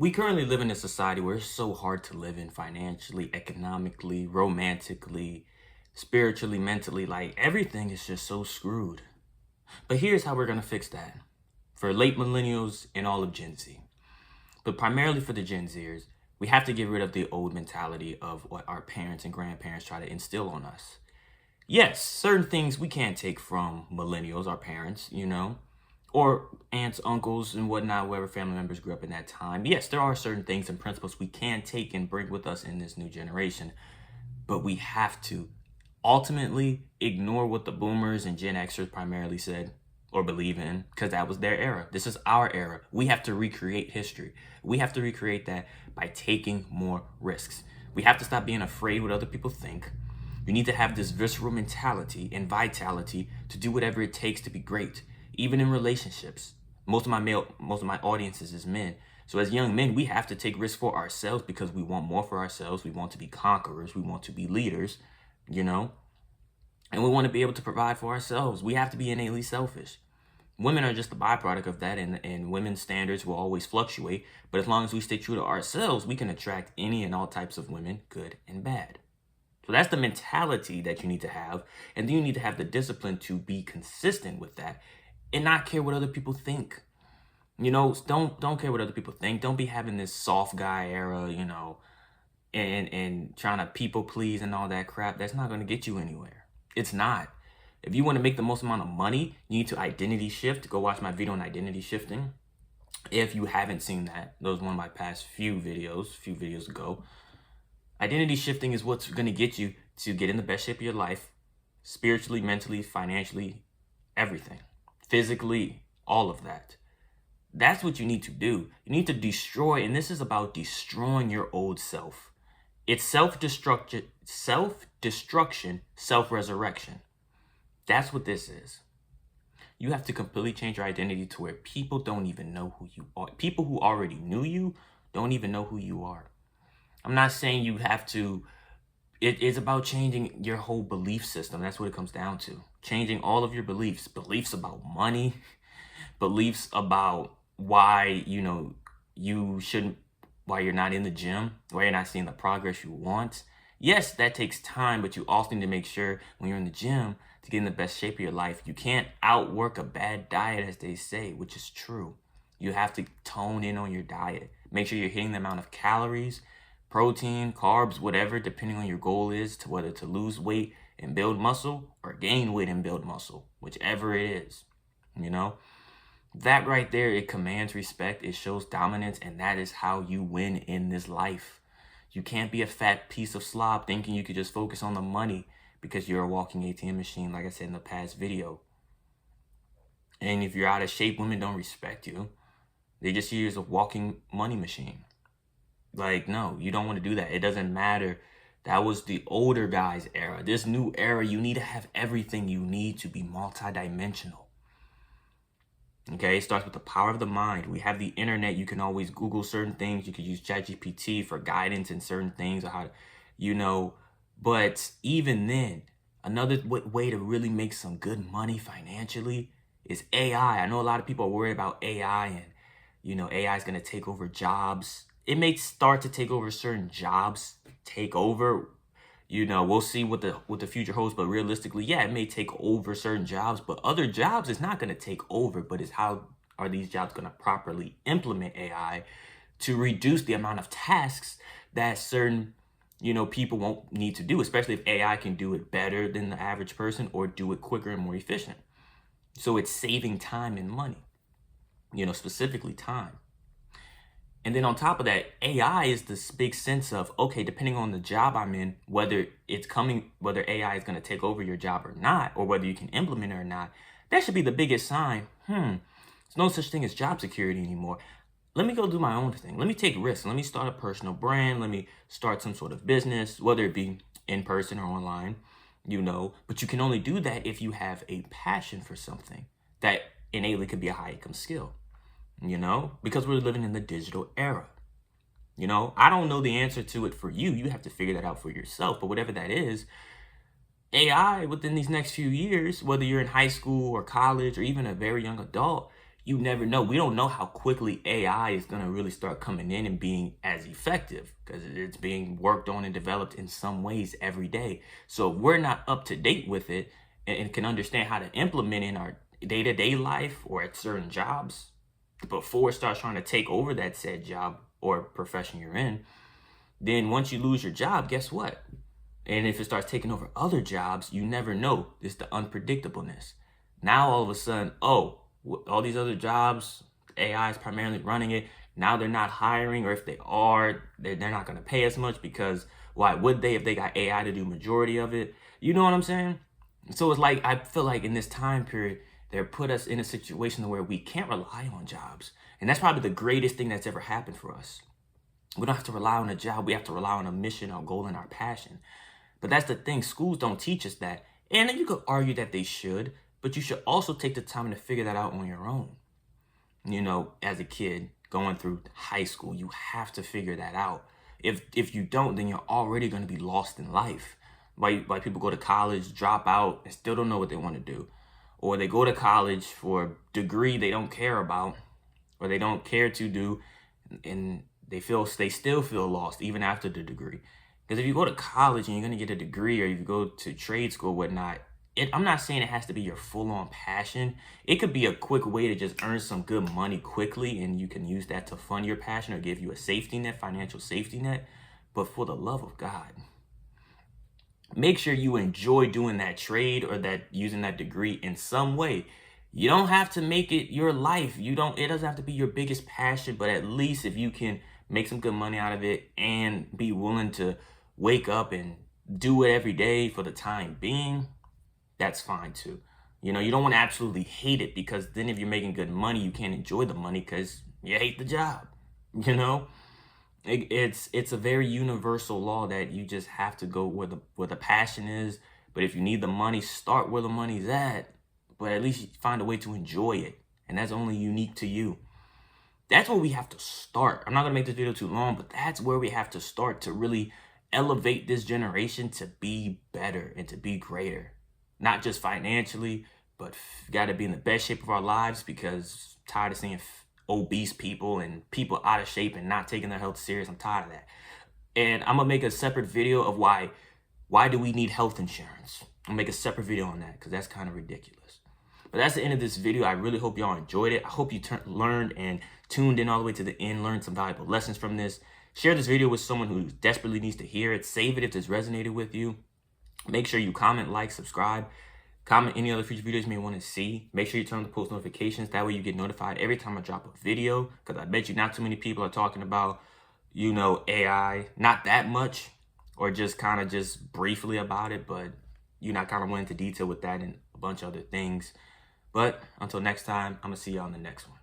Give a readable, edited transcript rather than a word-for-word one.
We currently live in a society where it's so hard to live in financially, economically, romantically, spiritually, mentally. Like everything is just so screwed. But here's how we're going to fix that for late millennials and all of Gen Z. But primarily for the Gen Zers, we have to get rid of the old mentality of what our parents and grandparents try to instill on us. Yes, certain things we can't take from millennials, our parents, or aunts, uncles, and whatnot, whoever family members grew up in that time. Yes, there are certain things and principles we can take and bring with us in this new generation, but we have to ultimately ignore what the boomers and Gen Xers primarily said or believe in, because that was their era. This is our era. We have to recreate history. We have to recreate that by taking more risks. We have to stop being afraid what other people think. You need to have this visceral mentality and vitality to do whatever it takes to be great, even in relationships. Most of my audiences is men. So as young men, we have to take risks for ourselves because we want more for ourselves. We want to be conquerors. We want to be leaders, and we want to be able to provide for ourselves. We have to be innately selfish. Women are just the byproduct of that, and women's standards will always fluctuate. But as long as we stay true to ourselves, we can attract any and all types of women, good and bad. So that's the mentality that you need to have. And then you need to have the discipline to be consistent with that and not care what other people think. Don't care what other people think. Don't be having this soft guy era, and trying to people please and all that crap. That's not going to get you anywhere. It's not. If you want to make the most amount of money, you need to identity shift. Go watch my video on identity shifting. If you haven't seen that, that was one of my past few videos ago. Identity shifting is what's going to get you to get in the best shape of your life, spiritually, mentally, financially, everything, physically, all of that. That's what you need to do. You need to destroy, and this is about destroying your old self. It's self-destruction, self-resurrection. That's what this is. You have to completely change your identity to where people don't even know who you are. People who already knew you don't even know who you are. I'm not saying you have to, it's about changing your whole belief system. That's what it comes down to. Changing all of your beliefs. Beliefs about money, beliefs about why, you shouldn't, why you're not in the gym, why you're not seeing the progress you want. Yes, that takes time, but you also need to make sure when you're in the gym to get in the best shape of your life. You can't outwork a bad diet, as they say, which is true. You have to tone in on your diet. Make sure you're hitting the amount of calories, protein, carbs, whatever, depending on your goal is, to whether to lose weight and build muscle or gain weight and build muscle, whichever it is, That right there, it commands respect, it shows dominance, and that is how you win in this life. You can't be a fat piece of slob thinking you could just focus on the money because you're a walking ATM machine, like I said in the past video. And if you're out of shape, women don't respect you. They just see you as a walking money machine. Like, no, you don't want to do that. It doesn't matter. That was the older guys' era. This new era, you need to have everything you need to be multidimensional. Okay, it starts with the power of the mind. We have the internet. You can always Google certain things. You could use ChatGPT for guidance in certain things or how to, but even then, another way to really make some good money financially is AI. I know a lot of people are worried about AI and, AI is going to take over jobs. It may start to take over certain jobs, we'll see what the future holds, but realistically, yeah, it may take over certain jobs, but other jobs is not going to take over, but it's how are these jobs going to properly implement AI to reduce the amount of tasks that certain, people won't need to do, especially if AI can do it better than the average person or do it quicker and more efficient. So it's saving time and money, specifically time. And then on top of that, AI is this big sense of, okay, depending on the job I'm in, whether AI is going to take over your job or not, or whether you can implement it or not, that should be the biggest sign. There's no such thing as job security anymore. Let me go do my own thing. Let me take risks. Let me start a personal brand. Let me start some sort of business, whether it be in person or online, but you can only do that if you have a passion for something that innately could be a high income skill. Because we're living in the digital era. I don't know the answer to it for you. You have to figure that out for yourself. But whatever that is, AI within these next few years, whether you're in high school or college or even a very young adult, You never know. We don't know how quickly AI is going to really start coming in and being as effective, because it's being worked on and developed in some ways every day. So if we're not up to date with it and can understand how to implement in our day-to-day life or at certain jobs before it starts trying to take over that said job or profession you're in, then once you lose your job, guess what? And if it starts taking over other jobs, you never know. It's the unpredictableness. Now all of a sudden, oh, all these other jobs, AI is primarily running it. Now they're not hiring, or if they are, they're not going to pay as much, because why would they if they got AI to do majority of it? You know what I'm saying? So it's like, I feel like in this time period, they put us in a situation where we can't rely on jobs. And that's probably the greatest thing that's ever happened for us. We don't have to rely on a job. We have to rely on a mission, our goal, and our passion. But that's the thing. Schools don't teach us that. And then you could argue that they should, but you should also take the time to figure that out on your own. You know, as a kid going through high school, you have to figure that out. If you don't, then you're already going to be lost in life. Why people go to college, drop out, and still don't know what they want to do. Or they go to college for a degree they don't care about, or they don't care to do, and they still feel lost even after the degree. Because if you go to college and you're going to get a degree, or if you go to trade school, whatnot, I'm not saying it has to be your full-on passion. It could be a quick way to just earn some good money quickly, and you can use that to fund your passion or give you a safety net, financial safety net. But for the love of God, make sure you enjoy doing that trade or that using that degree in some way. You don't have to make it your life. It doesn't have to be your biggest passion, but at least if you can make some good money out of it and be willing to wake up and do it every day for the time being, that's fine too. You know, you don't want to absolutely hate it, because then if you're making good money, you can't enjoy the money because you hate the job. You know, it's a very universal law that you just have to go where the passion is. But if you need the money, start where the money's at. But at least you find a way to enjoy it, and that's only unique to you. That's where we have to start. I'm not gonna make this video too long, but that's where we have to start to really elevate this generation to be better and to be greater. Not just financially, but got to be in the best shape of our lives, because I'm tired of seeing obese people and people out of shape and not taking their health serious. I'm tired of that. And I'm going to make a separate video of why do we need health insurance. I'll make a separate video on that, because that's kind of ridiculous. But that's the end of this video. I really hope y'all enjoyed it. I hope you learned and tuned in all the way to the end, learned some valuable lessons from this. Share this video with someone who desperately needs to hear it. Save it if this resonated with you. Make sure you comment, like, subscribe. Comment any other future videos you may want to see. Make sure you turn on the post notifications. That way you get notified every time I drop a video, because I bet you not too many people are talking about, you know, AI. Not that much, or just kind of just briefly about it, but you're not kind of went into detail with that and a bunch of other things. But until next time, I'm going to see y'all in the next one.